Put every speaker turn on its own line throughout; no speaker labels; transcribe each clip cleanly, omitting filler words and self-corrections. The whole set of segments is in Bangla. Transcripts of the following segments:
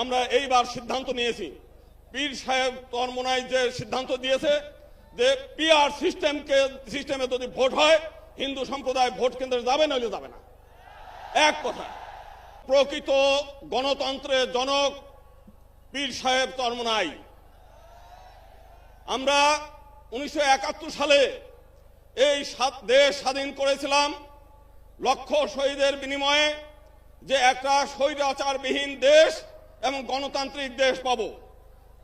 আমরা এইবার সিদ্ধান্ত নিয়েছি, পীর সাহেব চরমোনাই যে সিদ্ধান্ত দিয়েছে যে পিআর সিস্টেমে যদি ভোট হয় হিন্দু সম্প্রদায় ভোট কেন্দ্রে যাবে, নইলে যাবে না। এক কথা, প্রকৃত গণতন্ত্রের জনক পীর সাহেব চরমোনাই। আমরা 1971 সালে এই দেশ স্বাধীন করেছিলাম লক্ষ শহীদের বিনিময়ে, যে একটা স্বৈরাচারবিহীন দেশ এবং গণতান্ত্রিক দেশ পাব।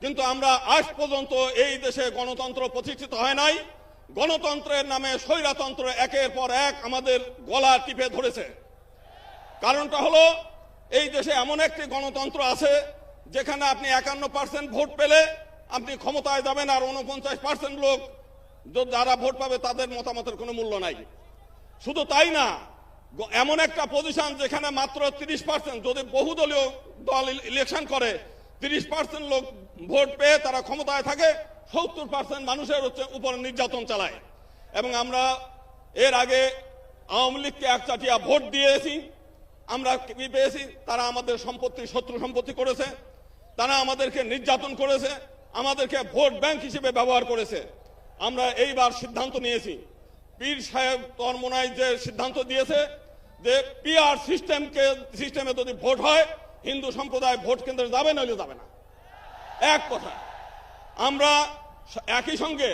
কিন্তু আমরা আজ পর্যন্ত এই দেশে গণতন্ত্র প্রতিষ্ঠিত হয় নাই। গণতন্ত্রের নামে স্বৈরতন্ত্র একের পর এক আমাদের গলা টিপে ধরেছে। কারণটা হলো, এই দেশে এমন একটি গণতন্ত্র আছে যেখানে আপনি 51% ভোট পেলে আপনি ক্ষমতায় যাবেন, আর 49% লোক যারা ভোট পাবে তাদের মতামতের কোনো মূল্য নাই। শুধু তাই না, এমন একটা পজিশন যেখানে মাত্র 30%, যদি বহুদলীয় দল ইলেকশন করে 30% লোক ভোট পেয়ে তারা ক্ষমতায় থাকে, 70% মানুষের উপর নির্যাতন চালায়। এবং আমরা এর আগে আওয়ামী লীগকে একচাটিয়া ভোট দিয়েছি। আমরা কি পেয়েছি? তারা আমাদের সম্পত্তি শত্রু সম্পত্তি করেছে, তারা আমাদেরকে নির্যাতন করেছে, আমাদেরকে ভোট ব্যাংক হিসেবে ব্যবহার করেছে। আমরা এইবার সিদ্ধান্ত নিয়েছি, পীর সাহেব চরমোনাই যে সিদ্ধান্ত দিয়েছে যে পিআর সিস্টেমে যদি ভোট হয় হিন্দু সম্প্রদায় ভোট কেন্দ্রে যাবে, নইলে যাবে না। এক কথা, আমরা একই সঙ্গে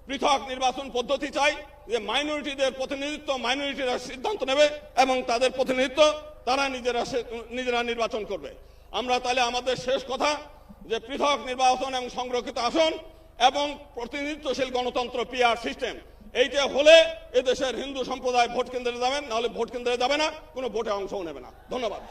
পৃথক নির্বাচন পদ্ধতি চাই, যে মাইনরিটিদের প্রতিনিধিত্ব মাইনরিটিরা সিদ্ধান্ত নেবে এবং তাদের প্রতিনিধিত্ব তারা নিজেরা নির্বাচন করবে। আমরা তাহলে আমাদের শেষ কথা, যে পৃথক নির্বাচন এবং সংরক্ষিত আসন এবং প্রতিনিধিত্বশীল গণতন্ত্র পিআর সিস্টেম, এইটা হলে এদেশের হিন্দু সম্প্রদায় ভোট কেন্দ্রে যাবেন, নাহলে ভোট কেন্দ্রে যাবে না, কোনো ভোটে অংশও নেবে না। ধন্যবাদ।